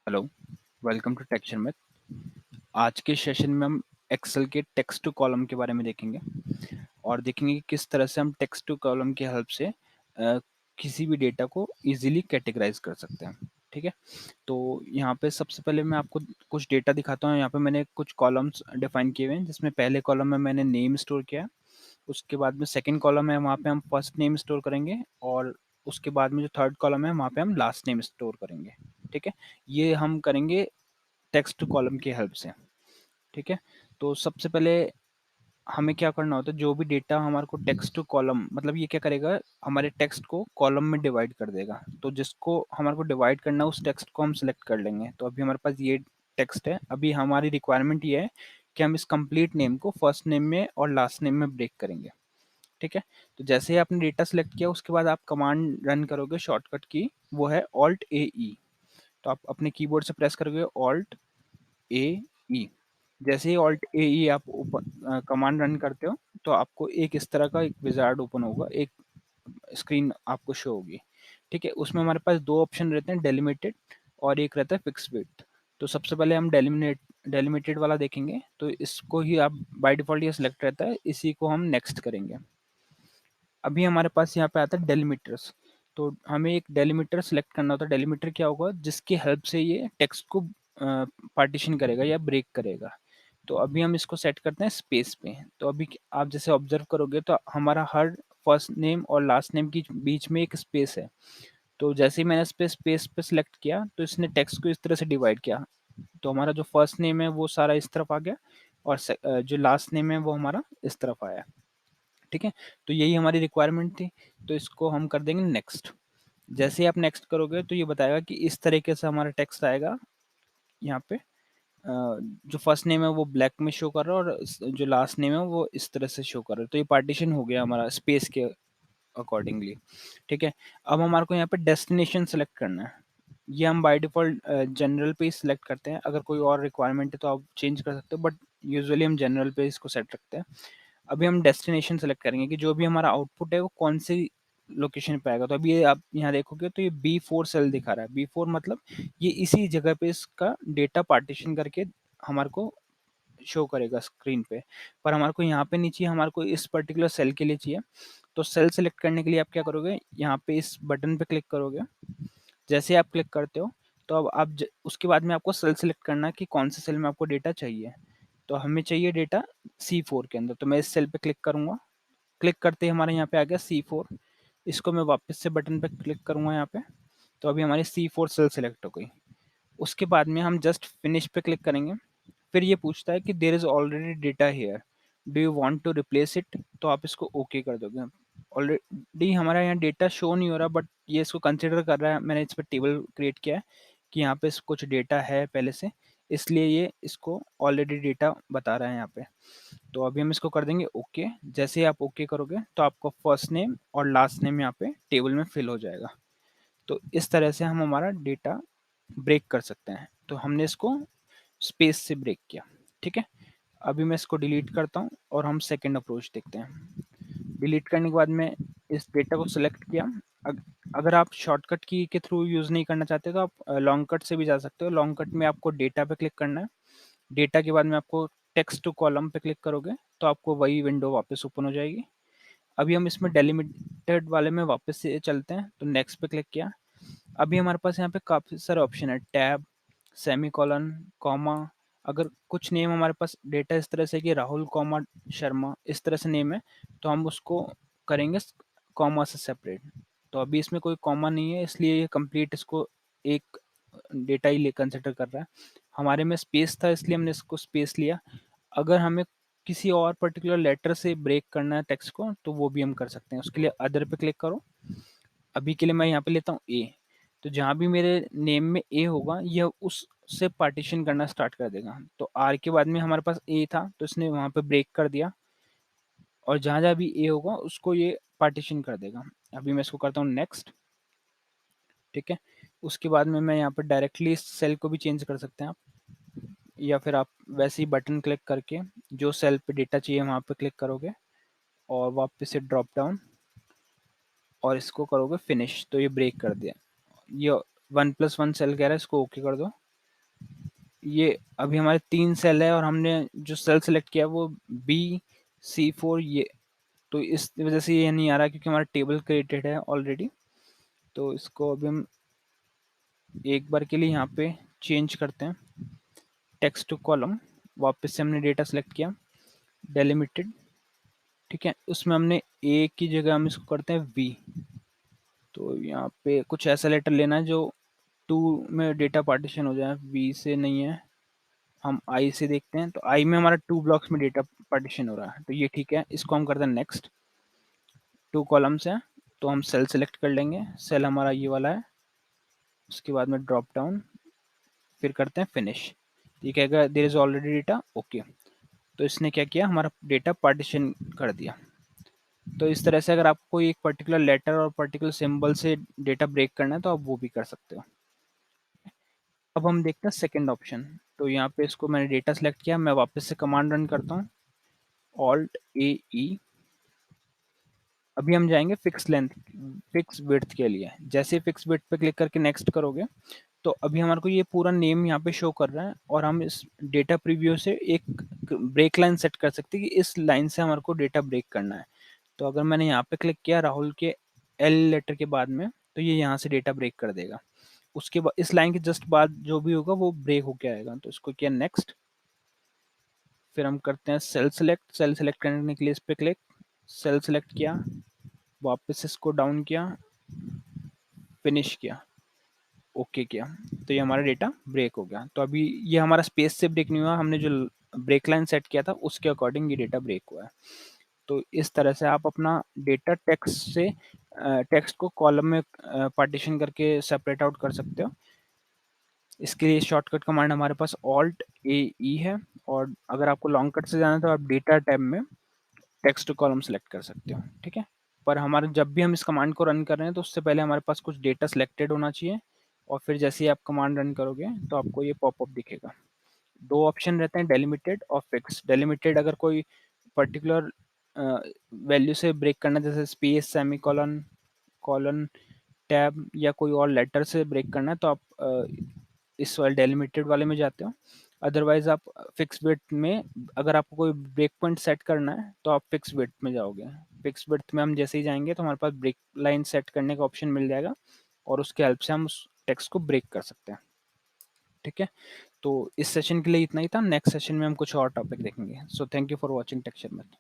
Hello, welcome to texture में। आज के सेशन में हम एक्सेल के टेक्स्ट टू कॉलम के बारे में देखेंगे और देखेंगे कि किस तरह से हम टेक्स्ट टू कॉलम की हेल्प से किसी भी डेटा को इजीली कैटेगराइज कर सकते हैं। ठीक है, तो यहाँ पे सबसे पहले मैं आपको कुछ डेटा दिखाता हूँ। यहाँ पे मैंने कुछ कॉलम्स डिफाइन किए हुए हैं, जिसमें पहले कॉलम में मैंने नेम स्टोर किया है। उसके बाद में सेकंड कॉलम है, वहाँ पे हम फर्स्ट नेम स्टोर करेंगे, और उसके बाद में जो थर्ड कॉलम है वहाँ पे हम लास्ट नेम स्टोर करेंगे। ठीक है, ये हम करेंगे टेक्स्ट कॉलम की हेल्प से। ठीक है, तो सबसे पहले हमें क्या करना होता है, जो भी डेटा हमारे को टेक्स्ट टू कॉलम, मतलब ये क्या करेगा, हमारे टेक्स्ट को कॉलम में डिवाइड कर देगा। तो जिसको हमारे को डिवाइड करना है उस टेक्स्ट को हम सिलेक्ट कर लेंगे। तो अभी हमारे पास ये टेक्स्ट है। अभी हमारी रिक्वायरमेंट ये है कि हम इस कंप्लीट नेम को फर्स्ट नेम में और लास्ट नेम में ब्रेक करेंगे। ठीक है, तो जैसे ही आपने डेटा सेलेक्ट किया उसके बाद आप कमांड रन करोगे, शॉर्टकट की वो है ऑल्ट ए ई। तो आप अपने कीबोर्ड से प्रेस करोगे ऑल्ट ए ई। जैसे ही ऑल्ट ए ई आप ओपन कमांड रन करते हो तो आपको एक इस तरह का एक विजार्ड ओपन होगा, एक स्क्रीन आपको शो होगी। ठीक है, उसमें हमारे पास दो ऑप्शन रहते हैं, डेलिमिटेड और एक रहता है फिक्स विड्थ। तो सबसे पहले हम डेलिमिटेड वाला देखेंगे, तो इसको ही आप बाय डिफॉल्ट ये सिलेक्ट रहता है, इसी को हम नेक्स्ट करेंगे। अभी हमारे पास यहाँ पे आता है डेलिमिटर्स। तो हमें एक डेलिमिटर सेलेक्ट करना होता है। डेलिमिटर क्या होगा, जिसकी हेल्प से ये टेक्स्ट को पार्टीशन करेगा या ब्रेक करेगा। तो अभी हम इसको सेट करते हैं स्पेस पे। तो अभी आप जैसे ऑब्जर्व करोगे तो हमारा हर फर्स्ट नेम और लास्ट नेम के बीच में एक स्पेस है। तो जैसे ही मैंने इस पे स्पेस पे सिलेक्ट किया तो इसने टेक्स्ट को इस तरह से डिवाइड किया। तो हमारा जो फर्स्ट नेम है वो सारा इस तरफ आ गया, और जो लास्ट नेम है वो हमारा इस तरफ आया। ठीक है, तो यही हमारी रिक्वायरमेंट थी। तो इसको हम कर देंगे नेक्स्ट। जैसे ही आप नेक्स्ट करोगे तो ये बताएगा कि इस तरीके से हमारा टेक्स्ट आएगा। यहाँ पे जो फर्स्ट नेम है वो ब्लैक में शो कर रहा है, और जो लास्ट नेम है वो इस तरह से शो कर रहा है। तो ये पार्टीशन हो गया हमारा स्पेस के अकॉर्डिंगली। ठीक है, अब हमारे को यहाँ पे डेस्टिनेशन सेलेक्ट करना है। ये हम बाय डिफॉल्ट जनरल पे ही सिलेक्ट करते हैं। अगर कोई और रिक्वायरमेंट है तो आप चेंज कर सकते हो, बट यूजुअली हम जनरल पे इसको सेट रखते हैं। अभी हम डेस्टिनेशन सेलेक्ट करेंगे कि जो भी हमारा आउटपुट है वो कौन सी लोकेशन पे आएगा। तो अभी ये आप यहाँ देखोगे तो ये B4 सेल दिखा रहा है। B4 मतलब ये इसी जगह पे इसका डेटा पार्टीशन करके हमारे को शो करेगा स्क्रीन पे। पर हमारे को यहाँ पे नहीं चाहिए, हमारे को इस पर्टिकुलर सेल के लिए चाहिए। तो सेल सेलेक्ट करने के लिए आप क्या करोगे, यहाँ पे इस बटन पे क्लिक करोगे। जैसे ही आप क्लिक करते हो तो अब आप उसके बाद में आपको सेल सेलेक्ट करना है कि कौन से सेल में आपको डेटा चाहिए। तो हमें चाहिए डेटा C4 के अंदर। तो मैं इस सेल पे क्लिक करूंगा। क्लिक करते ही हमारे यहाँ पे आ गया C4। इसको मैं वापस से बटन पे क्लिक करूंगा यहाँ पे। तो अभी हमारी C4 सेल सेलेक्ट हो गई। उसके बाद में हम जस्ट फिनिश पे क्लिक करेंगे। फिर ये पूछता है कि there is already data here, do you want to replace it. तो आप इसको ओके कर दोगे। ऑलरेडी हमारा यहाँ डेटा शो नहीं हो रहा, बट ये इसको कंसिडर कर रहा है। मैंने इस पर टेबल क्रिएट किया है कि यहाँ पे कुछ डेटा है पहले से, इसलिए ये इसको ऑलरेडी डेटा बता रहा है यहाँ पे। तो अभी हम इसको कर देंगे ओके। जैसे ही आप ओके करोगे तो आपका फर्स्ट नेम और लास्ट नेम यहाँ पे टेबल में फिल हो जाएगा। तो इस तरह से हम हमारा डेटा ब्रेक कर सकते हैं। तो हमने इसको स्पेस से ब्रेक किया। ठीक है, अभी मैं इसको डिलीट करता हूँ और हम सेकंड अप्रोच देखते हैं। डिलीट करने के बाद में इस डेटा को सिलेक्ट किया। अगर आप शॉर्टकट की के थ्रू यूज़ नहीं करना चाहते तो आप लॉन्ग कट से भी जा सकते हो। लॉन्ग कट में आपको डेटा पे क्लिक करना है। डेटा के बाद में आपको टेक्स्ट टू कॉलम पे क्लिक करोगे तो आपको वही विंडो वापस ओपन हो जाएगी। अभी हम इसमें डेलिमिटेड वाले में वापस से चलते हैं। तो नेक्स्ट पे क्लिक किया। अभी हमारे पास यहाँ पे काफ़ी सारे ऑप्शन है, टैब, सेमीकोलन, कॉमा। अगर कुछ नेम हमारे पास डेटा इस तरह से कि राहुल कॉमा शर्मा इस तरह से नेम है, तो हम उसको करेंगे कॉमा से सेपरेट। तो अभी इसमें कोई कॉमा नहीं है, इसलिए ये कंप्लीट इसको एक डेटा ही कंसिडर कर रहा है। हमारे में स्पेस था इसलिए हमने इसको स्पेस लिया। अगर हमें किसी और पर्टिकुलर लेटर से ब्रेक करना है टेक्स्ट को तो वो भी हम कर सकते हैं। उसके लिए अदर पे क्लिक करो। अभी के लिए मैं यहाँ पे लेता हूँ ए। तो जहाँ भी मेरे नेम में ए होगा यह उससे पार्टीशन करना स्टार्ट कर देगा। तो आर के बाद में हमारे पास ए था तो इसने वहाँ पे ब्रेक कर दिया, और जहाँ जहाँ भी ए होगा उसको ये पार्टीशन कर देगा। अभी मैं इसको करता हूँ नेक्स्ट। ठीक है, उसके बाद में मैं यहाँ पर डायरेक्टली इस सेल को भी चेंज कर सकते हैं आप, या फिर आप वैसे ही बटन क्लिक करके जो सेल पे डेटा चाहिए वहाँ पे क्लिक करोगे और वापस से ड्रॉप डाउन और इसको करोगे फिनिश। तो ये ब्रेक कर दिया। ये 1+1 सेल कह रहा है, इसको ओके कर दो। ये अभी हमारे 3 सेल है और हमने जो सेल सेलेक्ट किया वो B C4 ये, तो इस वजह से ये नहीं आ रहा क्योंकि हमारा टेबल क्रिएटेड है ऑलरेडी। तो इसको अभी हम एक बार के लिए यहाँ पे चेंज करते हैं, टेक्स्ट टू कॉलम। वापस से हमने डेटा सेलेक्ट किया, डेलिमिटेड, ठीक है। उसमें हमने ए की जगह हम इसको करते हैं V। तो यहाँ पे कुछ ऐसा लेटर लेना है जो 2 में डेटा पार्टीशन हो जाए। V से नहीं है, हम I से देखते हैं। तो I में हमारा 2 ब्लॉक्स में डेटा पार्टीशन हो रहा है, तो ये ठीक है। इसको हम करते हैं नेक्स्ट। 2 कॉलम्स हैं तो हम सेल सेलेक्ट कर लेंगे, सेल हमारा ये वाला है। उसके बाद में ड्रॉप डाउन, फिर करते हैं फिनिश। ये कहेगा there is already data, okay. तो इसने क्या किया, हमारा डेटा पार्टीशन कर दिया। तो इस तरह से अगर आपको कोई एक पर्टिकुलर लेटर और पर्टिकुलर सिंबल से डेटा ब्रेक करना है तो आप वो भी कर सकते हो। अब हम देखते हैं सेकंड ऑप्शन। तो यहाँ पे इसको मैंने डेटा सेलेक्ट किया, मैं वापस से कमांड रन करता हूँ, ऑल्ट ए ई। अभी हम जाएंगे फिक्स लेंथ, फिक्स विड्थ के लिए। जैसे फिक्स विड्थ पे क्लिक करके नेक्स्ट करोगे तो अभी हमारे को ये पूरा नेम यहाँ पे शो कर रहा है, और हम इस डेटा प्रीव्यू से एक ब्रेक लाइन सेट कर सकते हैं कि इस लाइन से हमारे को डेटा ब्रेक करना है। तो अगर मैंने यहाँ पे क्लिक किया राहुल के एल लेटर के बाद में, तो ये यहाँ से डेटा ब्रेक कर देगा। उसके बाद इस लाइन के जस्ट बाद जो भी होगा वो ब्रेक होके आएगा। तो इसको किया नेक्स्ट, फिर हम करते हैं सेल सेलेक्ट। सेल सेलेक्ट करने के लिए इस पे क्लिक, सेल सेलेक्ट किया, वापस इसको डाउन किया, फिनिश किया, ओके किया, तो ये हमारा डेटा ब्रेक हो गया। तो अभी ये हमारा स्पेस से ब्रेक नहीं हुआ, हमने जो ब्रेक लाइन सेट किया था उसके अकॉर्डिंग ये डेटा ब्रेक हुआ है। तो इस तरह से आप अपना डेटा टेक्स्ट से टेक्स्ट को कॉलम में पार्टीशन करके सेपरेट आउट कर सकते हो। इसके लिए शॉर्टकट कमांड हमारे पास ऑल्ट ए ई है, और अगर आपको लॉन्ग कट से जाना है तो आप डेटा टैब में टेक्स्ट टू कॉलम सेलेक्ट कर सकते हो, ठीक है। पर हमारे जब भी हम इस कमांड को रन कर रहे हैं तो उससे पहले हमारे पास कुछ डेटा सिलेक्टेड होना चाहिए, और फिर जैसे ही आप कमांड रन करोगे तो आपको ये पॉपअप दिखेगा। 2 ऑप्शन रहते हैं, डेलिमिटेड और फिक्स। डेलिमिटेड अगर कोई पर्टिकुलर वैल्यू से ब्रेक करना, जैसे स्पेस, सेमीकोलन, कॉलन, टैब या कोई और लेटर से ब्रेक करना है तो आप इस वाले डेलिमिटेड वाले में जाते हो। अदरवाइज आप फिक्स विड्थ में, अगर आपको कोई ब्रेक पॉइंट सेट करना है तो आप फिक्स विड्थ में जाओगे। फिक्स विड्थ में हम जैसे ही जाएंगे तो हमारे पास ब्रेक लाइन सेट करने का ऑप्शन मिल जाएगा, और उसके हेल्प से हम उस टेक्स्ट को ब्रेक कर सकते हैं, ठीक है। तो इस सेशन के लिए इतना ही था। नेक्स्ट सेशन में हम कुछ और टॉपिक देखेंगे। So thank you for watching texture math.